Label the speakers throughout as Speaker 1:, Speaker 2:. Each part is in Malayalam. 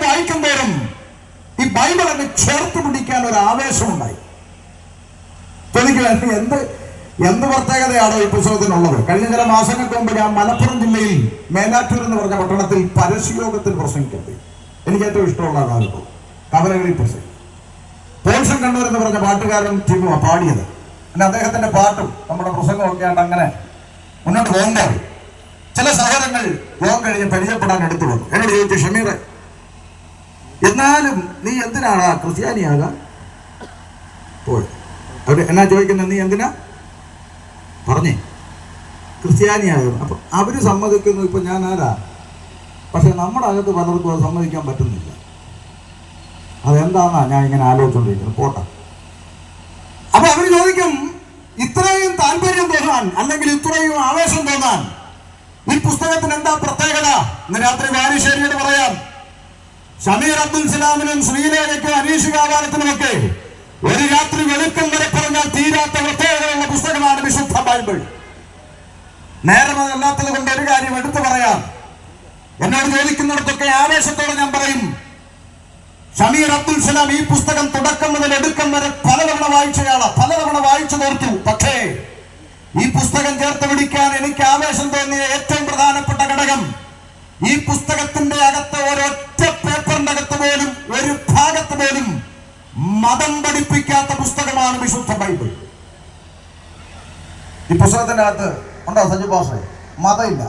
Speaker 1: വായിക്കും തോറും ഈ ബൈബിൾ അങ്ങ് ചേർത്ത് പിടിക്കാൻ ഒരു ആവേശമുണ്ടായി. എന്ത് പ്രത്യേകതയാണോ ഈ പുസ്തകത്തിനുള്ളത്? കഴിഞ്ഞ ചില മാസങ്ങൾക്ക് മുമ്പ് ഞാൻ മലപ്പുറം ജില്ലയിൽ മേലാറ്റൂർ എന്ന് പറഞ്ഞ പട്ടണത്തിൽ പരസ്യയോഗത്തിൽ പ്രസംഗിക്കുന്നത് എനിക്ക് ഏറ്റവും ഇഷ്ടമുള്ള ആളായിരുന്നു. കവലകളിൽ പ്രസംഗിക്കും. പോൾഷൻ കണ്ണൂർ എന്ന് പറഞ്ഞ പാട്ടുകാരൻ ടീമുവാ പാടിയത്. പിന്നെ അദ്ദേഹത്തിന്റെ പാട്ടും നമ്മുടെ പ്രസംഗവും ഒക്കെ ആണ്ട് അങ്ങനെ മുന്നോട്ട് പോകുമ്പോൾ ചില സഹോദരങ്ങൾ യോഗം കഴിഞ്ഞ് പരിചയപ്പെടാൻ എടുത്തു വന്നു. എന്നോട് ചോദിച്ചു, ഷമീറെ, എന്നാലും നീ എന്തിനാണ് ക്രിസ്ത്യാനിയാകാൻ പോയത്? അവർ എന്നാ ചോദിക്കുന്നത്? നീ എന്തിനാ പറഞ്ഞേ ക്രിസ്ത്യാനിയാകും? അപ്പൊ അവര് സമ്മതിക്കുന്നു. ഇപ്പൊ ഞാൻ ആരാ? പക്ഷെ നമ്മുടെ അകത്ത് പലർക്കും അത് സമ്മതിക്കാൻ പറ്റുന്നില്ല. അതെന്താന്നാ ഞാൻ ഇങ്ങനെ ആലോചിച്ചുകൊണ്ടിരിക്കുന്നത്. പോട്ടെ. അപ്പൊ അവര് ചോദിക്കും, ഇത്രയും താല്പര്യം തോന്നാൻ അല്ലെങ്കിൽ ഇത്രയും ആവേശം തോന്നാൻ ഈ പുസ്തകത്തിന് എന്താ പ്രത്യേകത? ഇന്ന് രാത്രി വാരിശ്ശേരിയോട് പറയാം, ഷമീർ അബ്ദുൽ സലാമിനും ശ്രീലേഖയ്ക്കും അനീഷ് കാവാലത്തിനുമൊക്കെ ഒരു രാത്രി വെളുക്കം വരെ പറഞ്ഞാൽ തീരാത്ത പ്രത്യേകതയുള്ള പുസ്തകമാണ് വിശുദ്ധ ബൈബിൾ. നേരം അതല്ലാത്തത് കൊണ്ട് ഒരു കാര്യം എടുത്തു പറയാം. എന്നോട് ചോദിക്കുന്നിടത്തൊക്കെ ആവേശത്തോടെ ഞാൻ പറയും, ഷമീർ അബ്ദുൽ സലാം ഈ പുസ്തകം തുടക്കം മുതൽ എടുക്കം വരെ പലതവണ വായിച്ചയാളാ, പലതവണ വായിച്ചു തീർത്തു. പക്ഷേ ഈ പുസ്തകം ചേർത്ത് പിടിക്കാൻ എനിക്ക് ആവേശം തോന്നിയ ഏറ്റവും പ്രധാനപ്പെട്ട ഘടകം, ഈ പുസ്തകത്തിന്റെ അകത്ത് ഒരൊറ്റ പേപ്പറിന്റെ അകത്ത് പോലും ഒരു ഭാഗത്ത് പോലും മതം പഠിപ്പിക്കാത്ത പുസ്തകമാണ് വിശുദ്ധ ബൈബിൾ. ഈ പുസ്തകത്തിന്റെ അകത്ത് ഉണ്ടോ സജു പാഷേ? മതമില്ല.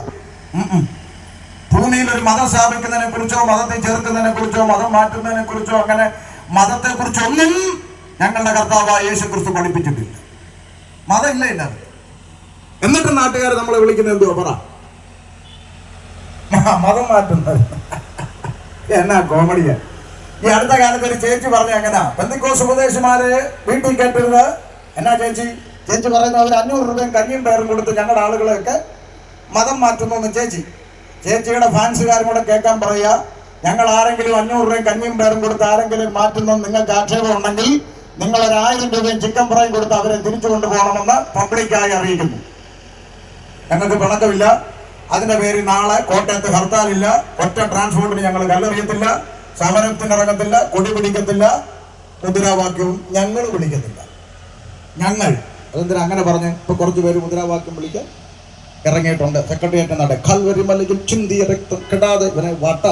Speaker 1: ഭൂമിയിൽ ഒരു മതം സ്ഥാപിക്കുന്നതിനെ കുറിച്ചോ മതത്തെ ചേർക്കുന്നതിനെ കുറിച്ചോ മതം മാറ്റുന്നതിനെ കുറിച്ചോ അങ്ങനെ മതത്തെ കുറിച്ചൊന്നും ഞങ്ങളുടെ കർത്താവായ യേശു ക്രിസ്തു പഠിപ്പിച്ചിട്ടില്ല. മതം ഇല്ല ഇല്ല. എന്നിട്ട് നാട്ടുകാർ നമ്മളെ വിളിക്കുന്നത് എന്തുവാ? പറ, മതം മാറ്റുന്നത്. എന്നാ കോമഡിയാ. ഈ അടുത്ത കാലത്ത് ഒരു ചേച്ചി പറഞ്ഞ എങ്ങനാ, പെന്തക്കോസ്ത് ഉപദേശിമാര് വീട്ടിൽ കേട്ടിരുന്നത് എന്നാ ചേച്ചി പറയുന്നത്, അവർ 500 രൂപയും കഞ്ഞിയും പേരും കൊടുത്ത് ഞങ്ങളുടെ ആളുകളെയൊക്കെ മതം മാറ്റുന്നു. ചേച്ചിയുടെ ഫാൻസുകാരും കൂടെ കേൾക്കാൻ പറയുക, ഞങ്ങൾ ആരെങ്കിലും 500 രൂപയും കഞ്ഞിയും പേരും കൊടുത്ത് ആരെങ്കിലും മാറ്റുന്നു നിങ്ങൾക്ക് ആക്ഷേപം ഉണ്ടെങ്കിൽ നിങ്ങൾ 1000 രൂപയും ചിക്കൻ ഫ്രൈയും കൊടുത്ത് അവരെ തിരിച്ചു കൊണ്ടുപോകണമെന്ന് പബ്ലിക്കായി അറിയിക്കുന്നു. ഞങ്ങൾക്ക് പിണക്കമില്ല. അതിന്റെ പേരിൽ നാളെ കോട്ടയത്ത് ഹർത്താലില്ല. ഒറ്റ ട്രാൻസ്പോർട്ടിന് ഞങ്ങൾ കല്ലെറിയത്തില്ല, സമരത്തിനിറങ്ങത്തില്ല, കൊടി പിടിക്കത്തില്ല, മുദ്രാവാക്യവും ഞങ്ങൾ വിളിക്കത്തില്ല. ഞങ്ങൾ അതെന്തിനാ അങ്ങനെ പറഞ്ഞ് ഇപ്പൊ കുറച്ചു പേര് മുദ്രാവാക്യം വിളിക്കാൻ ഇറങ്ങിയിട്ടുണ്ട്. സെക്രട്ടേറിയറ്റ് നട കൽവരി മലയിൽ ചിന്തിയ രക്തം കെടാതെ ഇവനെ വട്ട